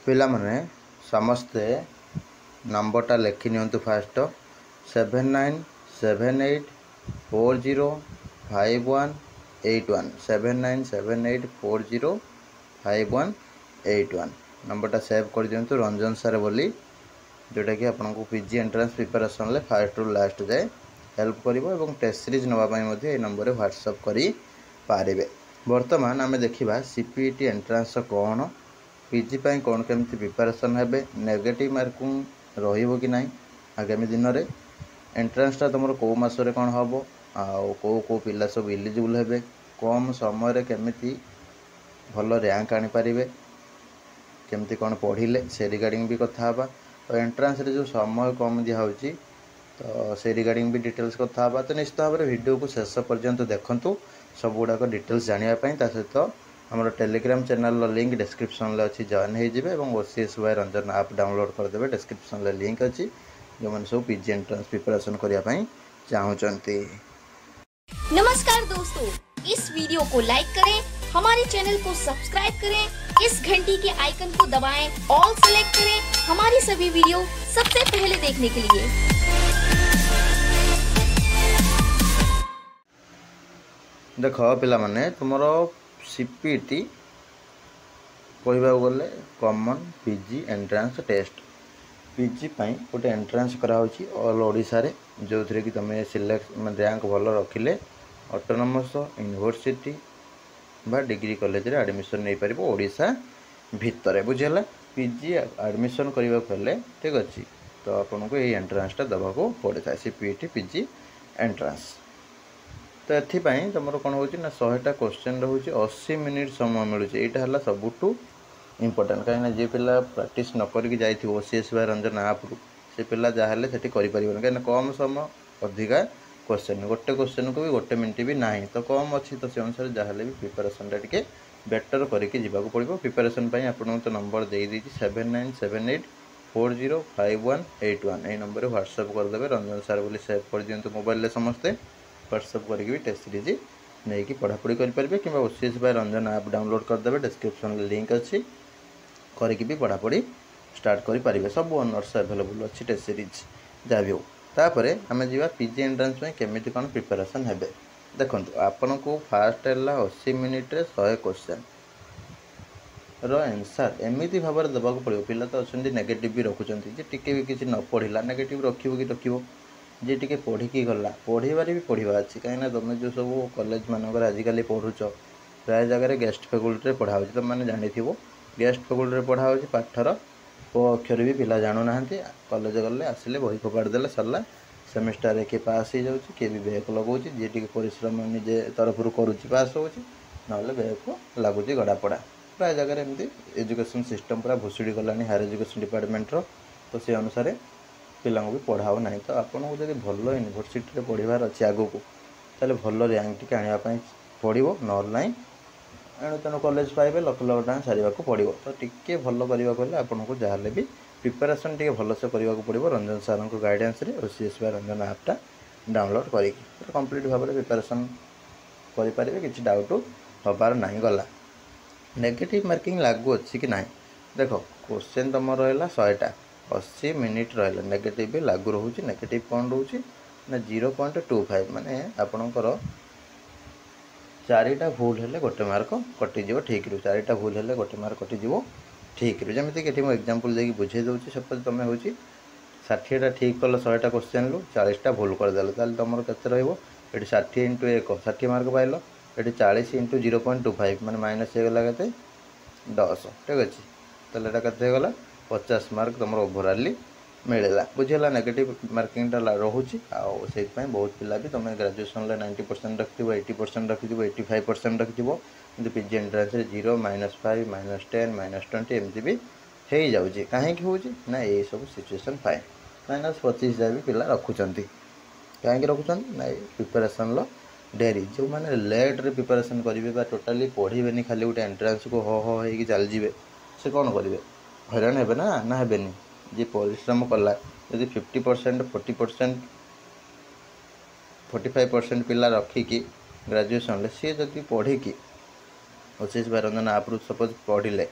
पिला माने समस्ते नंबरटा लिखि नियंतु फास्ट 7978405181 7978405181 नंबरटा सेव कर दियंतु रंजन सर बोली जोटा कि आपको पीजी एंट्रांस प्रिपरेशन ले फास्ट रु लास्ट जाए हेल्प करिवो एवं टेस्ट सीरीज नवा पई मध्ये ए नंबर रे व्हाट्सएप करी पारिबे। वर्तमान आमे देखिबा सीपीटी एंट्रांस कोन पीजी पाई कौन केमती प्रिपरेशन हेबे नेगेटिव मार्किंग रहिबो कि नाही आगामी दिन रे एंट्रांसटा तुम कौ मसरे कौन हम आो पिला सब इलिजिबल हेबे कम समय केमिति भल रैंक आनी पारिबे केमती कौन पढ़िले से रिगार्डिंग भी कथा हबा तो एंट्रांस रे जो समय कम दिया होची तो से रिगार्डिंग भी डिटेल्स कथा हबा। तो निश्चित भाव में वीडियो को शेष पर्यंत देखंतु सब गुड़ाक डिटेल्स जानिया पई ता सहित हमर टेलीग्राम चैनल लिंक डिस्क्रिप्शन ले अछि जॉइन हे जिवे एवं OCS by Ranjan app download कर देबे डिस्क्रिप्शन ले लिंक अछि जो मन सब पीजी एंट्रेंस प्रिपरेशन करिया पई चाहउचंती। नमस्कार दोस्तों, इस वीडियो को लाइक करें, हमारे चैनल को सब्सक्राइब करें, इस घंटी के आइकन को दबाएं, ऑल सेलेक्ट करें हमारी सभी वीडियो सबसे पहले देखने के लिए। देखो पिला माने तुमरो सीपीटी कहवा गले common PG entrance test PG पाई गोटे एंट्रांस करा होची ऑल ओडिसा रे जो थरे कि तमे सिलेक्ट रैंक भल रखिले ऑटोनोमस यूनिवर्सिटी बा डिग्री कॉलेज रे एडमिशन नै परिबो ओडिसा भितरे बुझेला। पीजी एडमिशन करबा पले ठीक अछि तो आपन को ए एंट्रांस ता दबा को पड़े था सीपीटी पीजी एंट्रांस। तो एथिपाई तुमर कौन होची ना 100टा क्वेश्चन रहउची 80 मिनिट समय मिलुची एटा हला सबुटू इंपोर्टेंट कहीं जे पिला प्रैक्टिस न करके जाइथि ओसीएस वाई रंजन ऐप रु से पिला जाहले सेठी करि परिबन कहीं कम समय अधिका क्वेश्चन गोटे क्वेश्चन को भी गोटे मिनिट भी नाही तो कम अच्छी तो से अनुसार जाहले भी प्रिपरेशन टा टिके बेटर करके जीवाक पड़िबो। प्रिपरेशन पई आपन तो नंबर दे दी 7978405181 ए नंबर रे व्हाट्सएप कर देबे रंजन सर बोली सेव कर दियंतु मोबाइल ले समस्ते व्हाट्सएप करके भी टेस्ट सीरीज नहीं कि पढ़ापढ़ी करेंगे कि OCS by Ranjan app download करदे डिस्क्रिप्शन लिंक अच्छी करके भी पढ़ापढ़ी स्टार्ट करेंगे। सब ऑनर्स अवेलेबल अच्छी टेस्ट सीरीज जहाँ भी हो तापर आम जा पीजी एंट्रांस में केमिति कौन प्रिपरेशन हेबे देखो आपन को फास्ट है 80 मिनिट रे 100 क्वेश्चन रो आंसर एमती भाव में देवाक पड़ो। पिला तो अच्छा नेगेटिव भी रखुच्च टिके भी किसी न पढ़ला नेगेटिव रखिबो कि रखिबो जे टिके पढ़िकी गला पढ़ार भी पढ़ा अच्छी कहीं तुम जो सब कॉलेज मानक आजिकल पढ़ुच प्राय जगह गेस्ट फैकल्टी पढ़ा हो तुम मैंने जानी गेस्ट फैकल्टी पढ़ा हो पाठर को अक्षर भी पिला जानू ना कॉलेज गले आसिले बही फोपाड़ देले सरला सेमिस्टर किए पास हो जाऊँ किए भी बैक लगौर जी टी परिश्रम निजे तरफ करुच्ची पास हो ना बैक लगुच गड़ापड़ा प्राय जगह एमती एजुकेशन सिस्टम पूरा भुसुड़ी गलानी हायर एजुकेशन डिपार्टमेंटर तो से अनुसार पिला भी पढ़ाओ ना। तो आपको जब भल यूनिवर्सिटी पढ़ार अच्छे आगू ताले भल रैंक टी आने पड़ो ना एणु तेणु कॉलेज पाइबे लक्ष लक्ष टाँग सारे पड़ो तो टी भल करने आपको जहाँ भी प्रिपरेशन टी भलसे करने पड़ो रंजन सार गाइडेंस रे ओसीएस बाय रंजन ऐपटा डाउनलोड करके कंप्लीट भाव में प्रिपरेशन करेंगे किसी डाउट हबार ना गला नेगेटिव मार्किंग लागू अच्छी कि ना देखो क्वेश्चन तुम रहा 100टा 80 मिनिट रहा नेगेटिव भी लागू रोचे नेगेटिव कौन रोचे ना 0.25 माने आपणकर 4टा भूल हेले गोटे मार्क कटिज ठीक रू 4टा भूल हेले गोटे मार्क कटिज ठीक रू जमीक कि एग्जांपल देकी बुझे दूसरी सपोज तुम हूँ 60टा ठीक कल 100टा क्वेश्चन रु 40टा भूल करदेल तुम के ये 60 इंटू 1 60 मार्क पाइल ये 40 इंटू 0.25 मैंने माइनस होगा के 10 ठीक अच्छे तो यहाँ के 50 मार्क तुम ओभराली मिलला बुझेगा नेगेटिव मार्किंग रोचे से बहुत पिला भी तुम ग्रेजुएशन 90% रखिथो 80% रखिथो 85% रखिथो कि पीजी एंट्रांस 0 -5 -10 -20 एमती भी हो जाऊँगी कहीं हूँ ना ये सब सिचुएसन पाए -25 जहाँ भी पिला रखुंट कहीं रखुंट ना प्रिपरेसन डेरी जो मैंने लेट रे प्रिपरेशन करेंगे टोटाली पढ़े खाली गोटे एंट्रांस को हो चल जाए से कौन करेंगे हैरान हे ना हेनी जी परिश्रम कला यदि 50% 40% 45% पिला रखिकी ग्रेजुएशन सी जदि पढ़ी ओसीएस बाय रंजन ऐप रु सपोज पढ़िले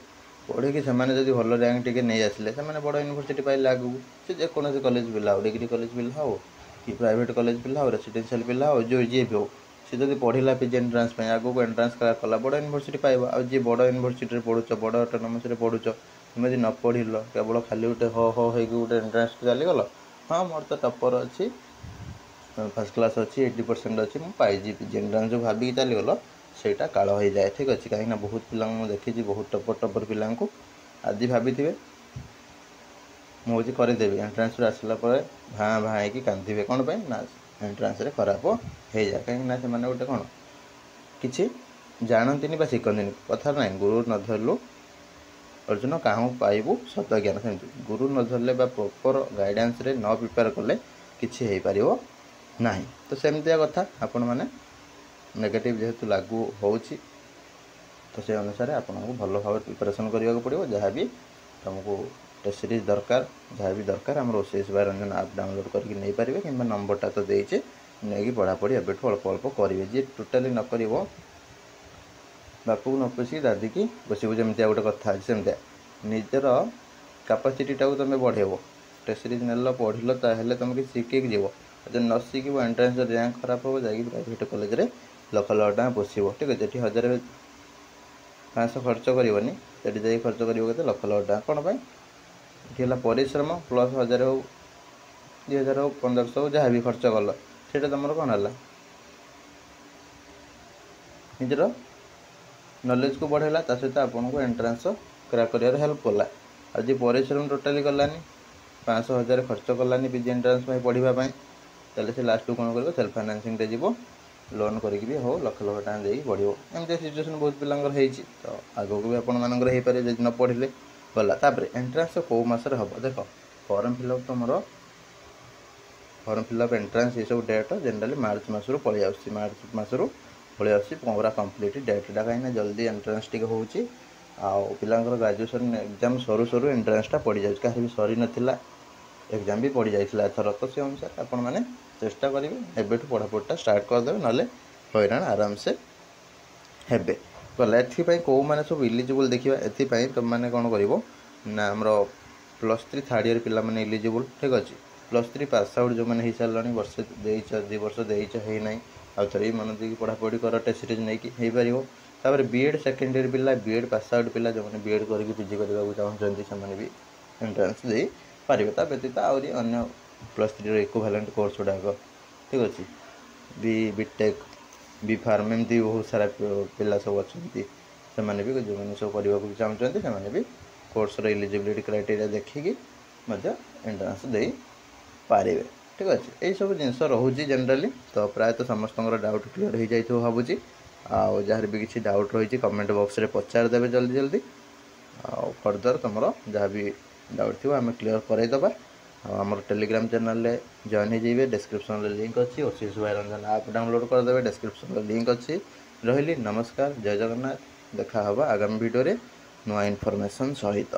पढ़ी से भल रैंक टी नहीं आसिले से बड़ यूनिवर्सिटी पाइले आगू से जेकोसी कॉलेज पिला हो डिग्री कॉलेज पिला हो कि प्राइवेट कॉलेज पिला हो रेसिडेंशियल पिला हो जो जी भी हो सी जब पढ़ला पीजी एंट्रांस आगू एंट्रांस कला बड़ यूनिवर्सिटी पाइब आ जी बड़ यूनिवर्सिटी पढ़ुच बड़ ऑटोनोमस पढ़ुच तुम यदि न पढ़ल केवल खाली गोटे हो गोटे एंट्रांस चलीगल हाँ मोर तो टपर अच्छी फर्स्ट क्लास अच्छी 80% अच्छी मुझे पाइजी पीजी एंट्रांस जो भाविकी चलीगल सेटा काल हो जाए ठीक अच्छे कहीं बहुत पिला देखी बहुत टपर पिला आज भाभी मुझे करदेवी एंट्रांस आसला भाँ भाँ हो कांदे कौन पे ना एंट्रांस खराब हो जाए कहीं से गोटे कौन कि जानती शिखती कथा ना गुरु न धरलु अर्जुन क्या पाइबू सत ज्ञान सेमती गुरु न धरले प्रॉपर गाइडेंस रे न प्रिपेयर कले किसी हो पार ना तो सेमतिया कथा आपण मैंने नेगेटिव जेहेतु लागू होची तो से अनुसार आपको भल भाव प्रिपरेशन करने पड़ो जहाँ भी तुमको टेस्ट सीरीज दरकार जहाँ भी दरकार आम ओसीएस बाय रंजन आप डाउनलोड करके नहीं पारे कि नंबरटा तो देचे नहीं पढ़ापढ़ी एबेठू अल्प अल्प करेंगे जी टोटाली न कर बापू न पोषी दादी की बसबू जमी गोटे कथा अच्छे सेमतिया निजर कैपेसिटीटा को तुम बढ़ेब टेस्ट सीरीज नेल पढ़ल ताहले तुम कि शिखिक जीव जब न शिख एंट्रांस रैंक खराब हो जाए प्राइवेट कॉलेज रे लक्ष लक्ष टाँग पोषब ठीक अच्छे 1500 खर्च करनी से खर्च कर लक्ष लक्ष टाँग कौन पाई परिश्रम प्लस 1000 हो 2000 हो 1500 हो जहाँ भी खर्च कल से तुम कौन है निजर नॉलेज को बढ़ेगा ता सहित आपन को एंट्रांस क्रैक कर हेल्प कला आज परिश्रम टोटाली गलानी 500 1000 खर्च कलानी पीजी एंट्रांस पढ़ाई ताले से लास्ट कौन कर सेल्फ फाइनेंसिंग रे जीवो लोन करके भी हो लक्ष लक्ष टाँग देकी बढ़ो एमती सिचुएसन बहुत पिलांगर होती तो आगो भी आपण मानकर हो पारे जब न पढ़ले गला तापर एंट्रांस कौ मसरे हम देख फॉर्म फिलअप तुम फॉर्म फिलअप एंट्रांस ये सब डेट जनरली मार्च मसरू पलि आस मार्च मसरू पलि आस पूरा कंप्लीट डेटा कहीं जल्दी एंट्रांस टी हो पिलांकर ग्रेजुएशन एग्जाम सरू सरू एंट्रांसटा पड़ जाए कहीं भी सरी नाला एग्जाम भी पड़ जाइए एथर तो से अनुसार आपण मैंने चेष्टा करेंगे एबेठू पढ़ापढ़ा स्टार्ट करदे ना हैरान आराम से हेबे गला एपाई कौ मैंने सब इलिजिबल देखा एपाई तुम मैंने कौन कर ना आमर +3 थर्ड ईयर पिला माने इलिजिबल ठीक अच्छे +3 पास आउट जो मैंने हो सारे वर्षे 2 वर्ष है ना आउ थे मन देखिए पढ़ापढ़ी कर टेस्ट सीरीज नहीं पार बीएड सेकेंड ईयर पिला बीएड पास आउट पिला जो मैंने बीएड करके पीजी करने चाहते से भी एंट्रांस दे पारे ता व्यतीत आहरी अन्य +3 इक्विवेलेंट कोर्स गुड़ाक ठीक अच्छे बीटेक बी फार्म एमती बहुत सारा पिला सब अच्छा से भी जो मैंने सब करने भी चाहते हैं भी कोर्स इलिजिबिलिटी क्राइटेरिया देखिकी एंट्रांस दे पारे ठीक अच्छे यही सब जिनस रोचे जनरली तो प्रायतः समस्त डाउट क्लीयर हो जाए भावुँ आउ जार भी किसी डाउट रही कमेंट बॉक्स रे पचार देवे जल्दी जल्दी आउ फर्दर तुम जहाँ भी डाउट थी आम क्लीयर करईदबा आमर टेलीग्राम चैनल जॉइन हो जाइए डिस्क्रिप्शन लिंक अच्छी ओसीएस बाय रंजन आप डाउनलोड करदे डिस्क्रिप्शन लिंक अच्छी रही नमस्कार जय जगन्नाथ देखा आगामी वीडियो नुआ इनफॉरमेशन सहित।